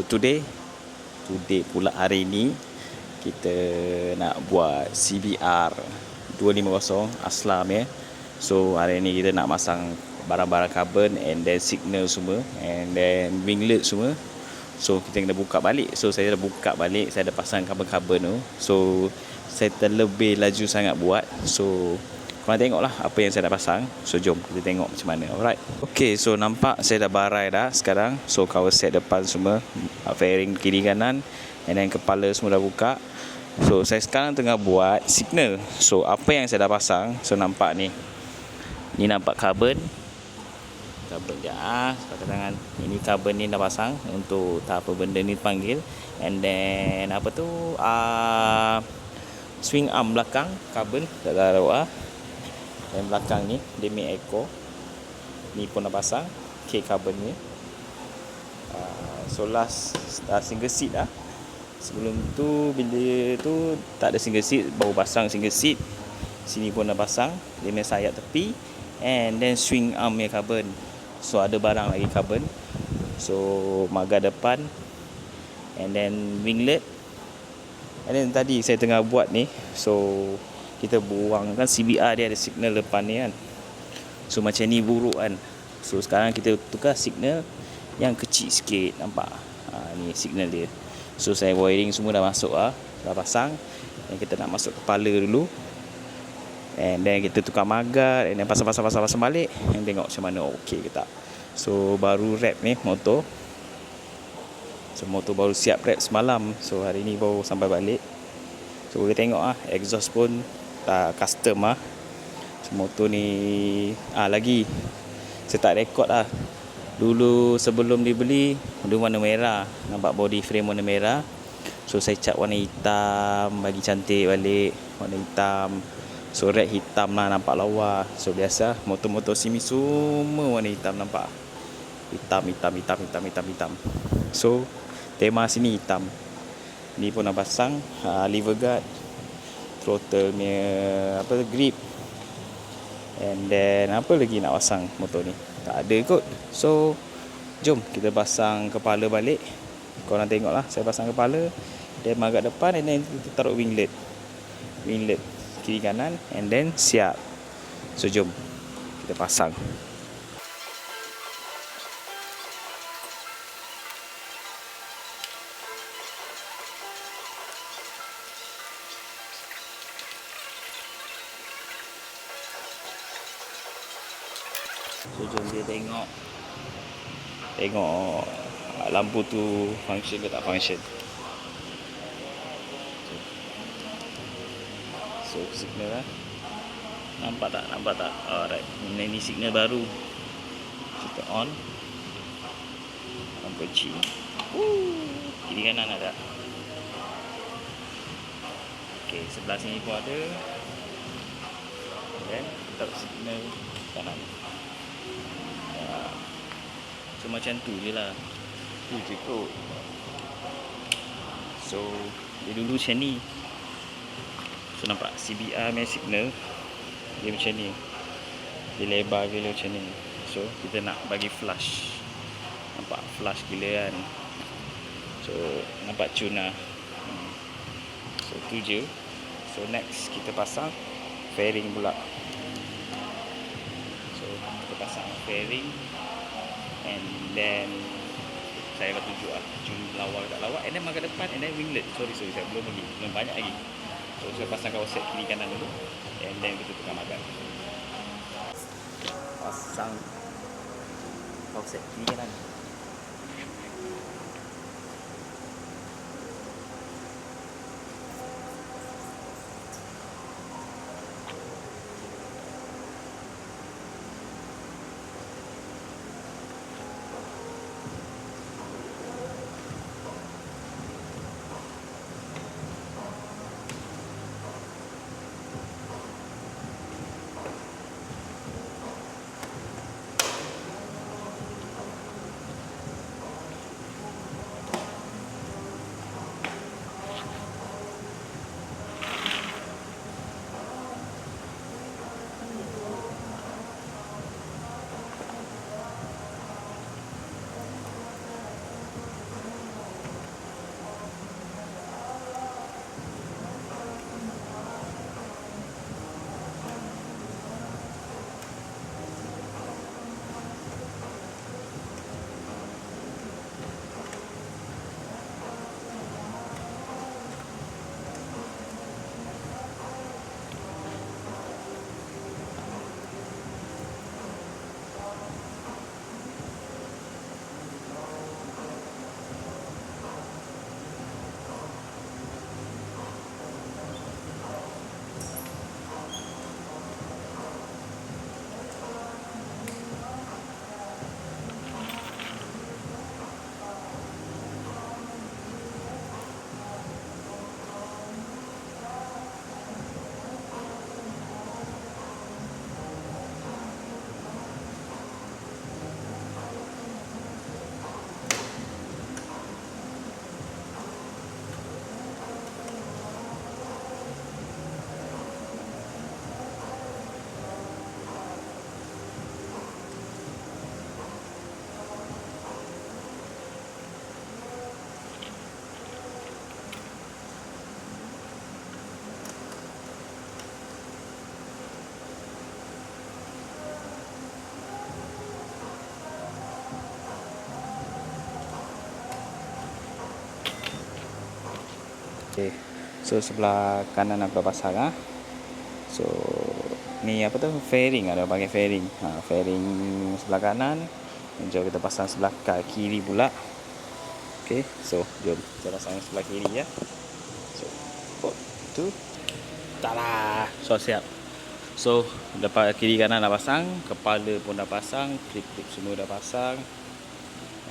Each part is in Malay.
today pula hari ini kita nak buat CBR 250 Aslam ya. So hari ni kita nak masang barang-barang carbon and then signal semua and then winglet semua. So kita kena buka balik. So saya dah buka balik, saya dah pasang carbon tu. So saya terlebih laju sangat buat. So korang tengoklah apa yang saya dah pasang. So jom kita tengok macam mana. Alright. Okay, so nampak saya dah barai dah sekarang. So cover set depan semua, fairing kiri kanan, and then kepala semua dah buka. So saya sekarang tengah buat signal. So apa yang saya dah pasang, so nampak ni. Ni nampak carbon je pakai tangan. Ini carbon ni dah pasang untuk tak apa benda ni panggil. And then apa tu swing arm belakang carbon tak taruh dan belakang ni demi ekor ni pun dah pasang carbon ni. So last single seat dah. Sebelum tu bila tu tak ada single seat, baru pasang single seat. Sini pun dah pasang demi sayap tepi and then swing arm yang carbon. So ada barang lagi carbon. So magar depan and then winglet. And then tadi saya tengah buat ni, so kita buang kan CBR dia ada signal depan ni kan. So macam ni buruk kan. So sekarang kita tukar signal yang kecil sikit, nampak? Ni signal dia. So saya wiring semua dah masuk dah pasang. Dan kita nak masuk kepala dulu. And then kita tukar magar and then pasang balik and tengok macam mana okey ke tak. So baru wrap ni motor. So motor baru siap wrap semalam. So hari ni baru sampai balik. So boleh tengok exhaust pun custom So motor ni lagi saya tak rekod Dulu sebelum dibeli dia warna merah, nampak body frame warna merah. So saya cat warna hitam bagi cantik balik, warna hitam. So red hitam nampak lawa. So biasa motor-motor sini semua warna hitam, nampak? Hitam. So tema sini hitam. Ni pun nak pasang lever guard, throttle punya grip. And then apa lagi nak pasang motor ni? Tak ada kot. So jom kita pasang kepala balik. Korang tengoklah saya pasang kepala, then magar depan and then kita taruh winglet kiri kanan and then siap. So jom kita pasang. So jom dia tengok lampu tu function ke tak function. So signal nampak tak? Alright, ini signal baru. Kita on lampu kecil. Kiri kanan ada. Okay, sebelah sini pun ada. Dan kita signal kanan. So macam tu je lah. Tu je kot. So dia dulu macam ni. So nampak CBR punya signal dia macam ni. Dia lebar gila macam ni. So kita nak bagi flash. Nampak flash gila kan. So nampak tune lah. So tu je. So next kita pasang fairing pula. So kita pasang fairing and then saya akan tunjuk tune lawa tak lawa, and then magar depan and then winglet. Sorry saya belum banyak lagi. So saya pasang cover set kiri kanan dulu and then kita tukar magar. Pasang cover set kiri kanan. Okay. So sebelah kanan aku dah pasang So ni apa tu, fairing ada panggil fairing. Fairing sebelah kanan. Jom kita pasang sebelah kiri pula. Okay, so jom kita pasang sebelah kiri ya. So tu taklah. So siap. So depan kiri kanan dah pasang, kepala pun dah pasang, klip-klip semua dah pasang.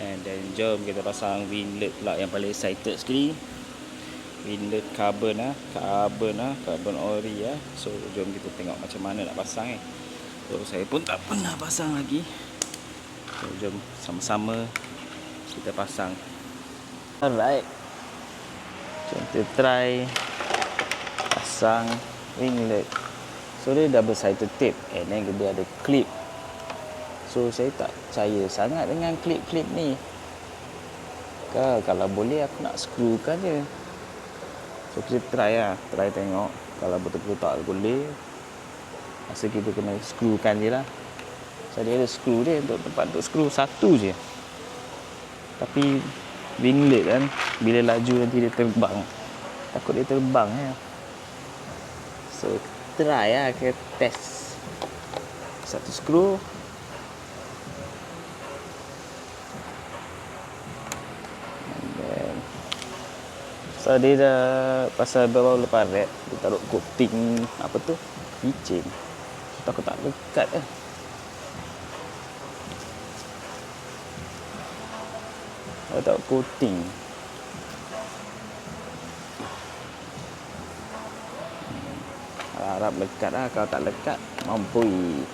And then jom kita pasang winglet pula yang paling excited sekali. Winglet carbon carbon ori ya. So jom kita tengok macam mana nak pasang So saya pun tak pernah pasang lagi. So jom sama-sama kita pasang. Alright. Jom kita try pasang winglet. So dia double sided tape and then dia ada clip. So saya tak percaya sangat dengan klip-klip ni. Kalau boleh aku nak screwkan je. So kita try tengok kalau betul-betul tak boleh. Rasa kita kena screwkan je lah. So dia ada screw dia untuk tempat untuk screw satu je. Tapi winglet kan bila laju nanti dia terbang. Takut dia terbang ya. So try kita test. Satu screw. So dia dah pasal baru lepas wrap, dia taruh coating apa tu, licin. Takut tak lekat Kalau tak coating. Harap lekat lah. Kalau tak lekat, mampui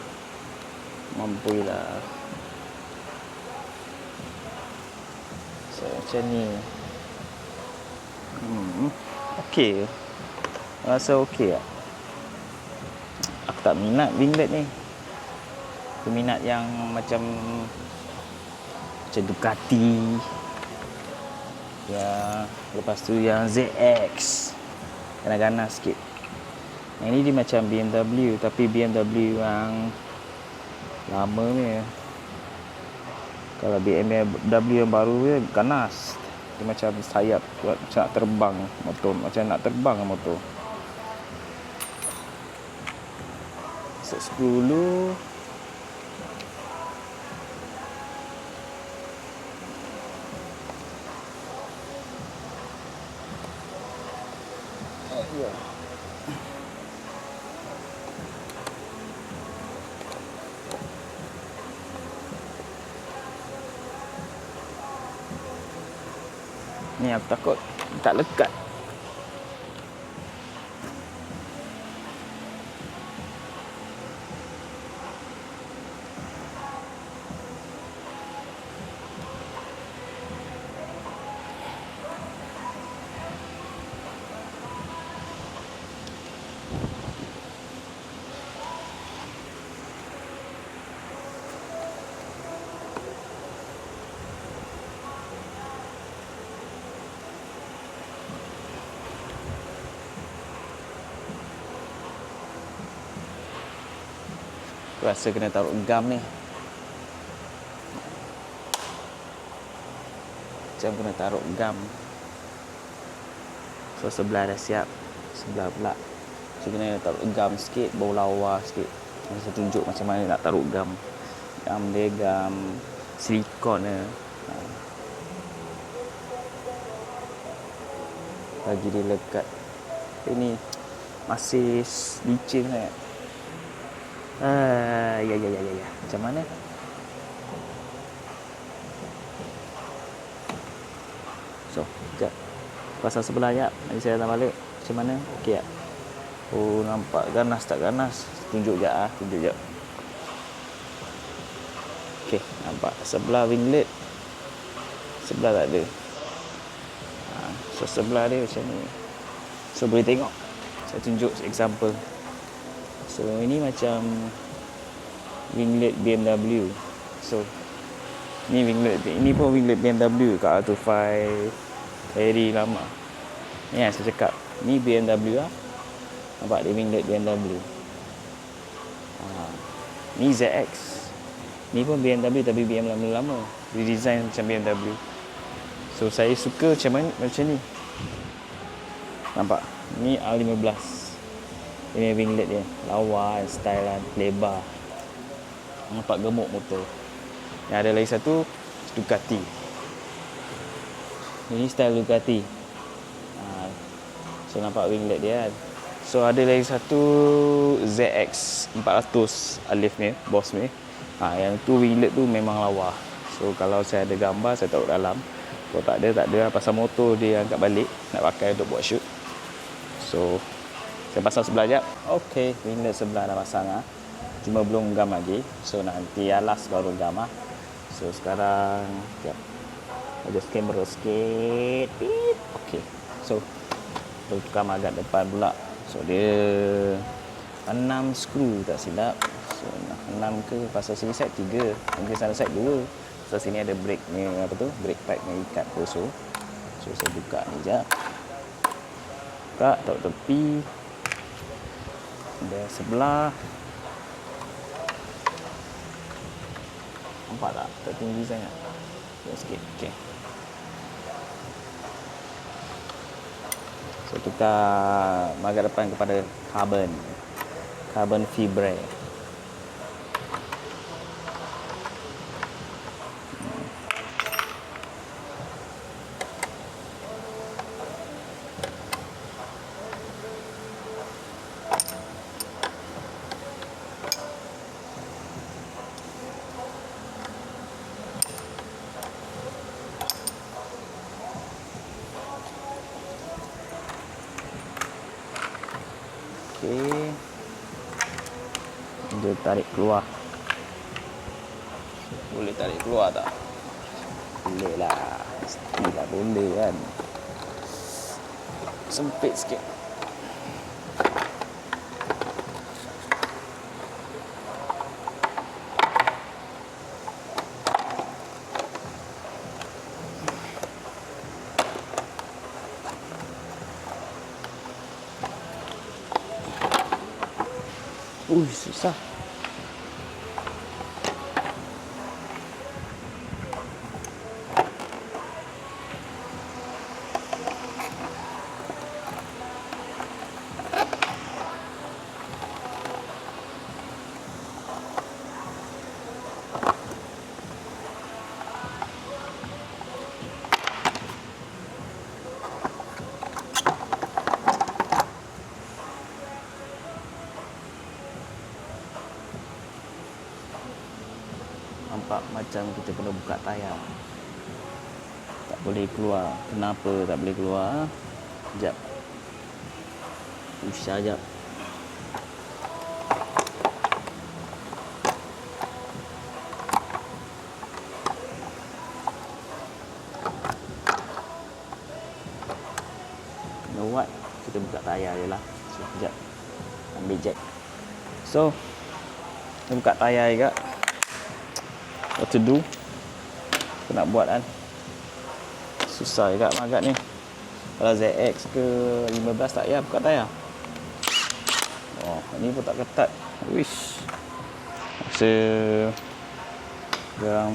lah. So macam ni. Okey. Rasa okey tak? Aku tak minat winglet ni. Aku minat yang macam Ducati. Ya, lepas tu yang ZX. Ganas-ganas sikit. Yang ni dia macam BMW tapi BMW yang lama ni. Kalau BMW yang baru dia ganas. Dia macam sayap buat macam nak terbang motor, macam nak terbang motor. Set screw dulu. Ni aku takut tak lekat. Aku rasa kena taruh gam ni. Macam kena taruh gam. So sebelah dah siap. Sebelah pula. So kena taruh gam sikit. Bau lawa sikit. Saya tunjuk macam mana nak taruh gam. Gam dia gam silikon dia. Bagi dia lekat. Ini masih licin sangat. Ya. Macam mana? So, sekejap. Pasal sebelah ya. Nanti saya datang balik. Macam mana? Okey tak? Oh, nampak ganas tak ganas? Tunjuk je tunjuk je. Okey, nampak. Sebelah winglet. Sebelah tak ada. So, sebelah dia macam ni. So, boleh tengok. Saya tunjuk example. So ini macam winglet BMW. So ni winglet, ini pun winglet BMW kat R25 Harry lama. Ni yang saya cakap, ni BMW lah. Nampak dia winglet BMW. Ni ZX. Ni pun BMW tapi BMW lama. Dia design macam BMW. So saya suka macam ni. Nampak? Ni R15. Ini winglet dia. Lawa, style lebar. Nampak gemuk motor. Yang ada lagi satu Ducati. Ini style Ducati. So nampak winglet dia kan. So ada lagi satu ZX 400 Alif ni, Boss ni. Yang tu winglet tu memang lawa. So kalau saya ada gambar saya taruh dalam. Kalau tak ada pasal motor dia angkat balik nak pakai untuk buat shoot. So saya pasang sebelah jap. Okey, winglet sebelah dah pasang cuma belum gam lagi. So nanti alas baru gam So sekarang jap. Adjust kamera sikit. Okey. So tukar magnet depan pula. So dia 6 skru tak silap. So 6 ke pasal sini set 3, mungkin sana set 2. So sini ada brake ni brake pipe yang ikat tu. So saya buka ni jap. Buka taruh tepi. Dan sebelah. Nampak tak? Tak tinggi sangat. Sikit. Okey. So tukar magnet depan kepada carbon fibre. Okey. Dia tarik keluar. Boleh tarik keluar tak? Boleh lah. Mestilah boleh kan. Sempit sikit. Susah. Nampak macam kita kena buka tayar. Tak boleh keluar. Kenapa tak boleh keluar? Sekejap. Usah sekejap. You know what? Kita buka tayar je lah. So, sekejap. Ambil jack. So, kita buka tayar juga. What to do? Kita nak buat kan. Susah juga magnet ni. Kalau ZX ke 15 tak payah buka tayar. Oh, ni pun tak ketat. Wish. Rasa orang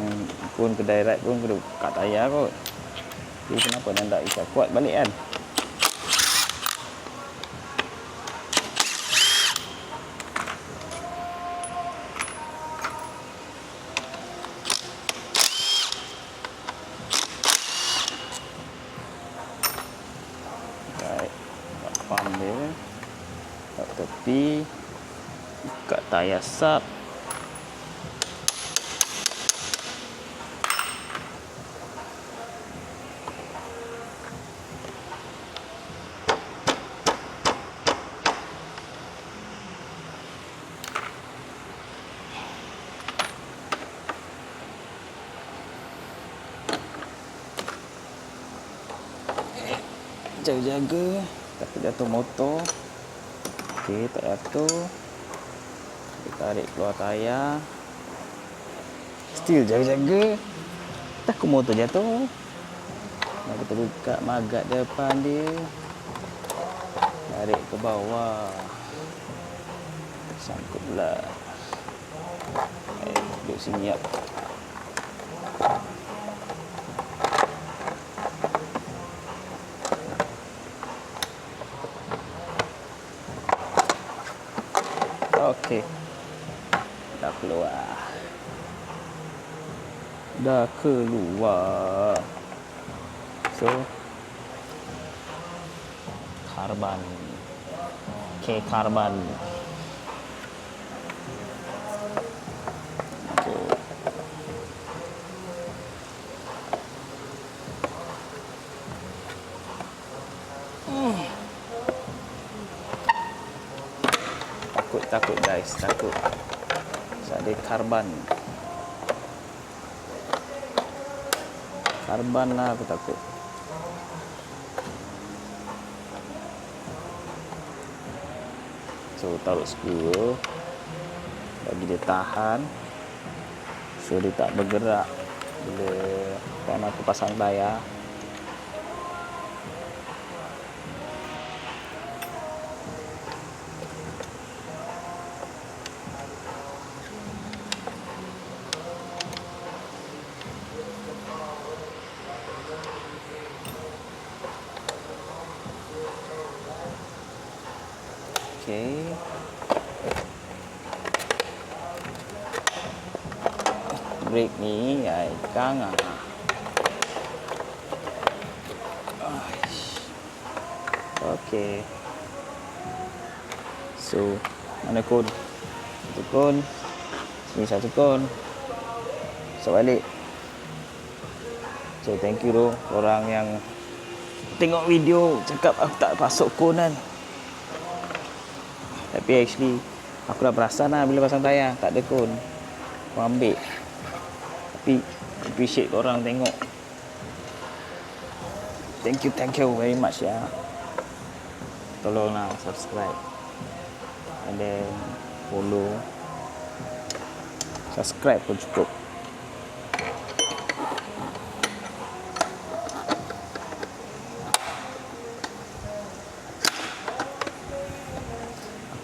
pun kedai ride pun kena buka tayar kot. Tapi kenapa anda tak ikat kuat balik kan? Pump dia kat tepi, buka tayar sub. Jaga-jaga takut jatuh motor. Okey, tak jatuh. Kita tarik keluar tayar. Still jaga-jaga takut motor jatuh. Nah, kita buka magnet depan dia. Tarik ke bawah. Sangkut pula. Duduk sini ya. Okey. Dah keluar. Dah keluar. So karban. Okay, karban. Okay. Takut guys, takut. So, ada karban. Karban lah aku takut. So taruh skru, bagi dia tahan, so dia tak bergerak bila time aku pasang tayar. Okay. Brake ni ikan Okay. So mana kon? Satu kon. Sini satu kon. So balik. So thank you tu orang yang tengok video cakap aku tak pasok kon kan. Tapi actually aku dah perasan lah bila pasang tayar tak ada kon. Aku ambil. Tapi appreciate orang tengok. Thank you very much ya. Tolonglah subscribe. And then follow. Subscribe pun cukup.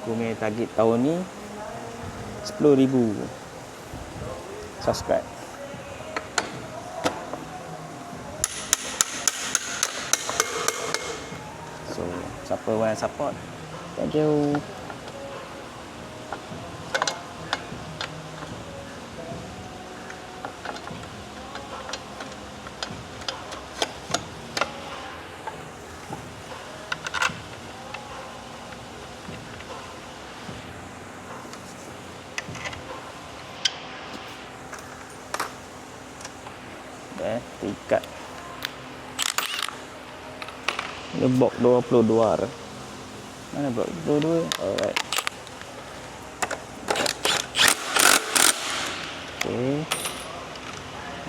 Aku punya target tahun ni 10,000 subscribe. So siapa yang support, thank you. Tingkat ini box 22 tu. Mana box 22? Alright. Okay.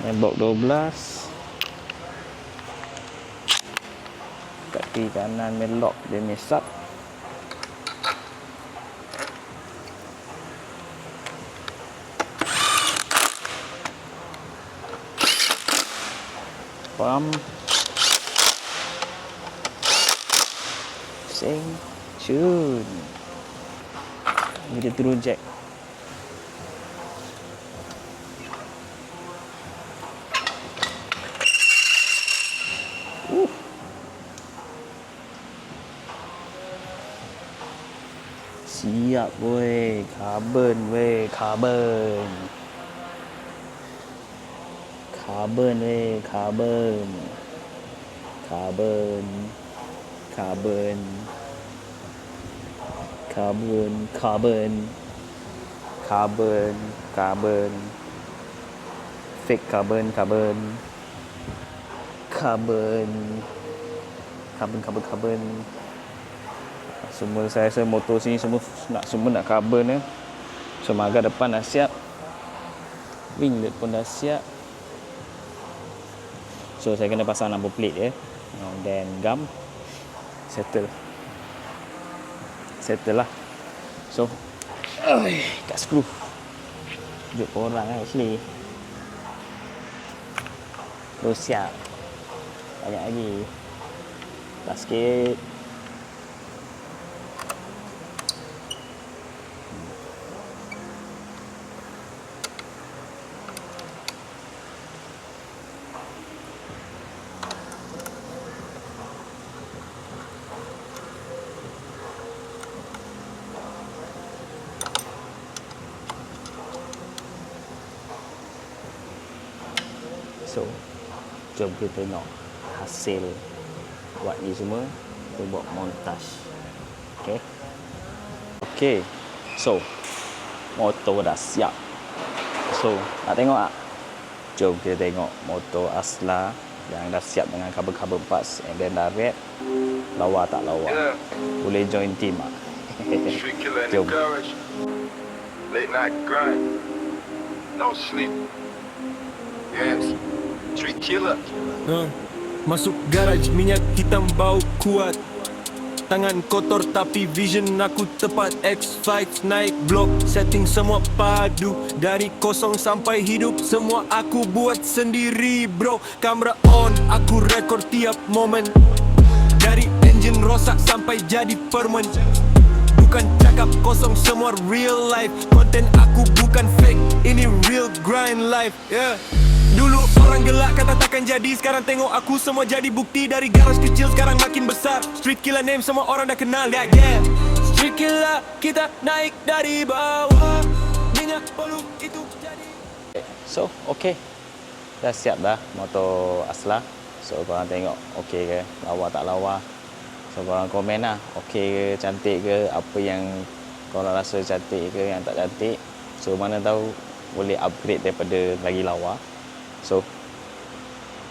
Ini box 12. Kat kiri kanan ni lock dia ni sub. Pump. Sing. Tune. Kita turun jack. Siap weh, carbon weh, carbon. Carbon weh, carbon. Carbon. Carbon. Carbon, carbon. Carbon, carbon. Fake carbon, carbon. Carbon. Carbon, carbon, carbon. Semua saya rasa motor sini semua nak carbon ya. So magar depan dah siap. Winglet pun dah siap. So saya kena pasang number plate ya. And then gum. Settle lah. So kat skru. Tunjuk korang actually. Terus siap. Banyak lagi. Last sikit. So jom kita tengok hasil buat ni semua. Kita buat montage. Okay, so motor dah siap. So nak tengok tak? Jom kita tengok motor Asla yang dah siap dengan kabel-kabel parts and then dah red. Lawa tak lawa? Boleh join team tak? Street killer in the Jom. garage. Late night grind. No sleep. Yes. Street killer. Masuk garaj, minyak hitam bau kuat. Tangan kotor tapi vision aku tepat. X5 naik blok, setting semua padu. Dari kosong sampai hidup, semua aku buat sendiri bro. Kamera on, aku rekod tiap momen. Dari engine rosak sampai jadi permen. Bukan cakap kosong, semua real life. Konten aku bukan fake, ini real grind life, yeah. Dulu orang gelak kata takkan jadi. Sekarang tengok aku semua jadi bukti. Dari garaj kecil sekarang makin besar. Street killer name semua orang dah kenal, yeah. Street killer, kita naik dari bawah. Minyak polu itu jadi. So okay, dah siap dah motor Asla. So korang tengok okay ke, lawa tak lawa. So korang komen lah, okay ke, cantik ke, apa yang korang rasa cantik ke, yang tak cantik. So mana tahu boleh upgrade daripada lagi lawa. So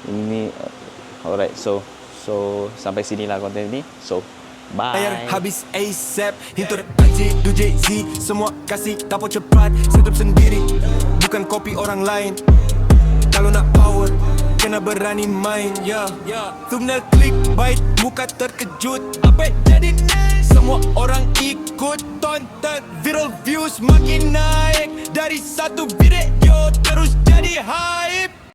ini alright, so sampai sinilah konten ni. So bye. Bayar habis ASAP. Hintur Haji, DJ Z, semua kasih tapo cepat. Setup sendiri, bukan copy orang lain. Kalau nak power, kena berani main, yeah. Thumbnail klik, bait, muka terkejut. Apa jadi next? Semua orang ikut tonton. Viral views makin naik. Dari satu video terus jadi hype.